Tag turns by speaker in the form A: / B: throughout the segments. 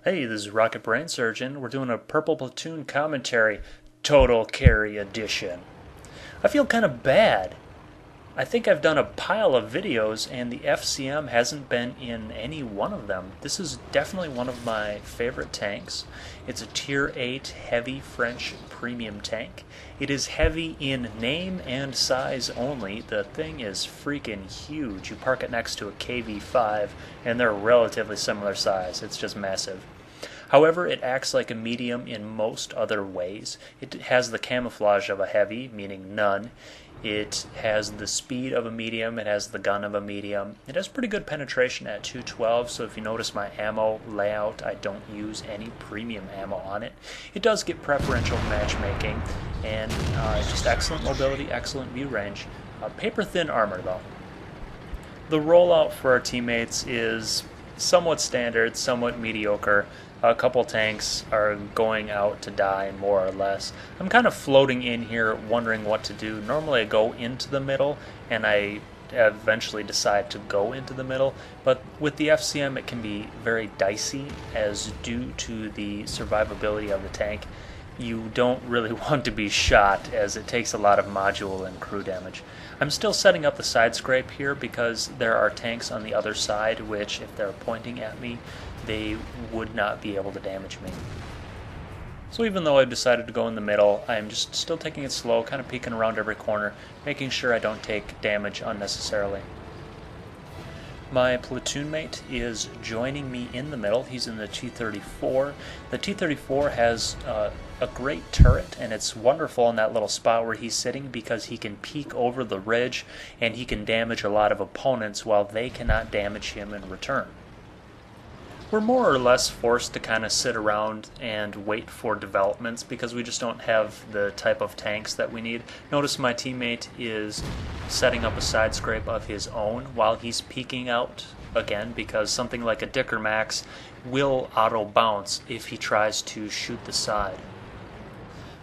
A: Hey, this is Rocket Brain Surgeon. We're doing a Purple Platoon commentary, Total Carry Edition. I feel kind of bad. I think I've done a pile of videos and the FCM hasn't been in any one of them. This is definitely one of my favorite tanks. It's a Tier 8 heavy French premium tank. It is heavy in name and size only. The thing is freaking huge. You park it next to a KV-5 and they're relatively similar size. It's just massive. However, it acts like a medium in most other ways. It has the camouflage of a heavy, meaning none. It has the speed of a medium, it has the gun of a medium. It has pretty good penetration at 212, so if you notice my ammo layout, I don't use any premium ammo on it. It does get preferential matchmaking, and just excellent mobility, excellent view range. Paper-thin armor, though. The rollout for our teammates is somewhat standard, somewhat mediocre. A couple tanks are going out to die, more or less. I'm kind of floating in here wondering what to do. Normally I go into the middle, and I eventually decide to go into the middle, but with the FCM it can be very dicey, as due to the survivability of the tank, you don't really want to be shot, as it takes a lot of module and crew damage. I'm still setting up the side scrape here because there are tanks on the other side which, if they're pointing at me, they would not be able to damage me. So even though I've decided to go in the middle, I'm just still taking it slow, kind of peeking around every corner, making sure I don't take damage unnecessarily. My platoon mate is joining me in the middle. He's in the T-34. The T-34 has a great turret, and it's wonderful in that little spot where he's sitting because he can peek over the ridge and he can damage a lot of opponents while they cannot damage him in return. We're more or less forced to kind of sit around and wait for developments because we just don't have the type of tanks that we need. Notice my teammate is setting up a side scrape of his own while he's peeking out again, because something like a Dicker Max will auto bounce if he tries to shoot the side.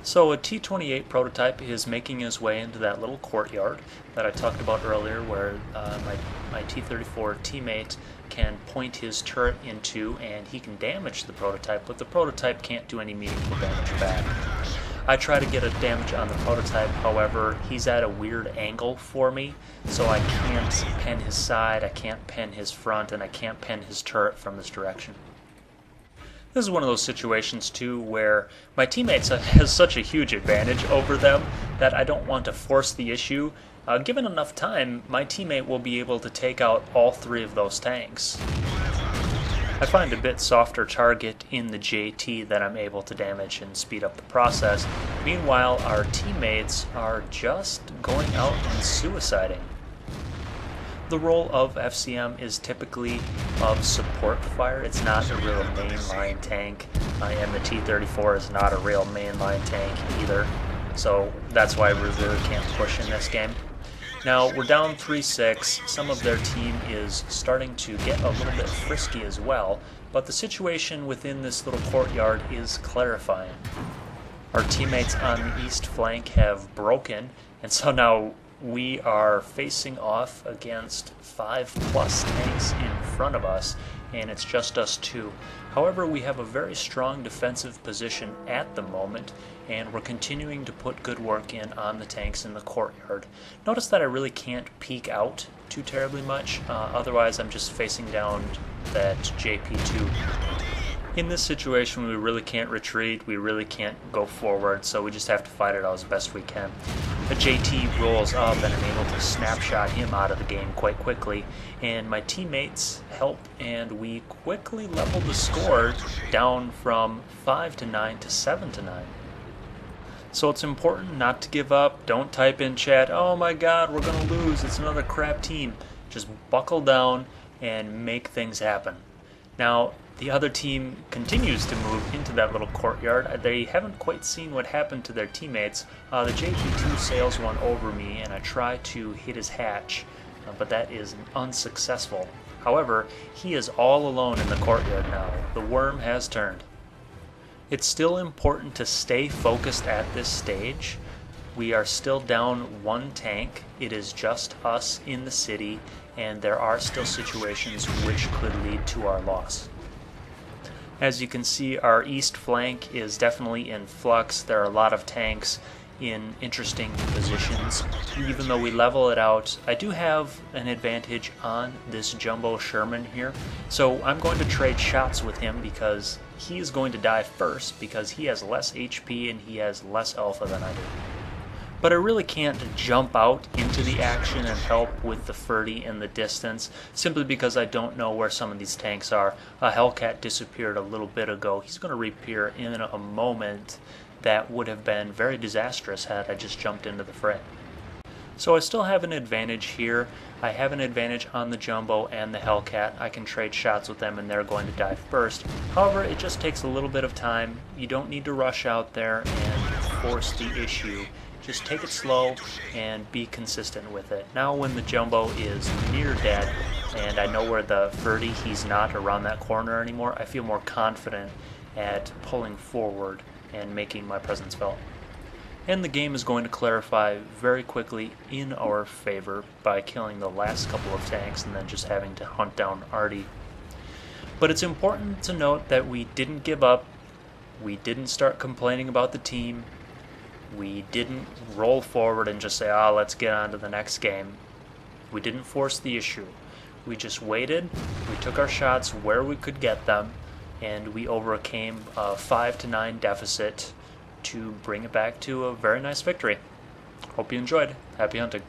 A: So a T-28 prototype is making his way into that little courtyard that I talked about earlier, where my T-34 teammate can point his turret into, and he can damage the prototype, but the prototype can't do any meaningful damage back. I try to get a damage on the prototype, however, he's at a weird angle for me, so I can't pen his side, I can't pen his front, and I can't pen his turret from this direction. This is one of those situations, too, where my teammates has such a huge advantage over them that I don't want to force the issue. Given enough time, my teammate will be able to take out all three of those tanks. I find a bit softer target in the JT that I'm able to damage and speed up the process. Meanwhile, our teammates are just going out and suiciding. The role of FCM is typically of support fire. It's not a real mainline tank, and the T-34 is not a real mainline tank either. So that's why we really can't push in this game. Now, we're down 3-6. Some of their team is starting to get a little bit frisky as well, but the situation within this little courtyard is clarifying. Our teammates on the east flank have broken, and so now we are facing off against 5+ tanks in front of us, and it's just us two. However, we have a very strong defensive position at the moment, and we're continuing to put good work in on the tanks in the courtyard. Notice that I really can't peek out too terribly much, otherwise I'm just facing down that JP2. In this situation, we really can't retreat, we really can't go forward, so we just have to fight it out as best we can. A JT rolls up and I'm able to snapshot him out of the game quite quickly, and my teammates help, and we quickly level the score down from 5-9 to 7-9. So it's important not to give up. Don't type in chat, "Oh my god, we're gonna lose, it's another crap team." Just buckle down and make things happen. Now, the other team continues to move into that little courtyard. They haven't quite seen what happened to their teammates. The JP2 sails one over me, and I try to hit his hatch, but that is unsuccessful. However, he is all alone in the courtyard now. The worm has turned. It's still important to stay focused at this stage. We are still down one tank. It is just us in the city, and there are still situations which could lead to our loss. As you can see, our east flank is definitely in flux. There are a lot of tanks in interesting positions. Even though we level it out, I do have an advantage on this Jumbo Sherman here. So I'm going to trade shots with him because he is going to die first because he has less HP and he has less alpha than I do. But I really can't jump out into the action and help with the Ferdy in the distance, simply because I don't know where some of these tanks are. A Hellcat disappeared a little bit ago. He's going to reappear in a moment. That would have been very disastrous had I just jumped into the fray. So I still have an advantage here. I have an advantage on the Jumbo and the Hellcat. I can trade shots with them and they're going to die first. However, it just takes a little bit of time. You don't need to rush out there and force the issue. Just take it slow and be consistent with it. Now when the Jumbo is near dead and I know where the Ferdy, he's not around that corner anymore, I feel more confident at pulling forward and making my presence felt. And the game is going to clarify very quickly in our favor by killing the last couple of tanks and then just having to hunt down Artie. But it's important to note that we didn't give up, we didn't start complaining about the team, we didn't roll forward and just say, let's get on to the next game. We didn't force the issue. We just waited, we took our shots where we could get them, and we overcame a 5-9 deficit to bring it back to a very nice victory. Hope you enjoyed. Happy hunting.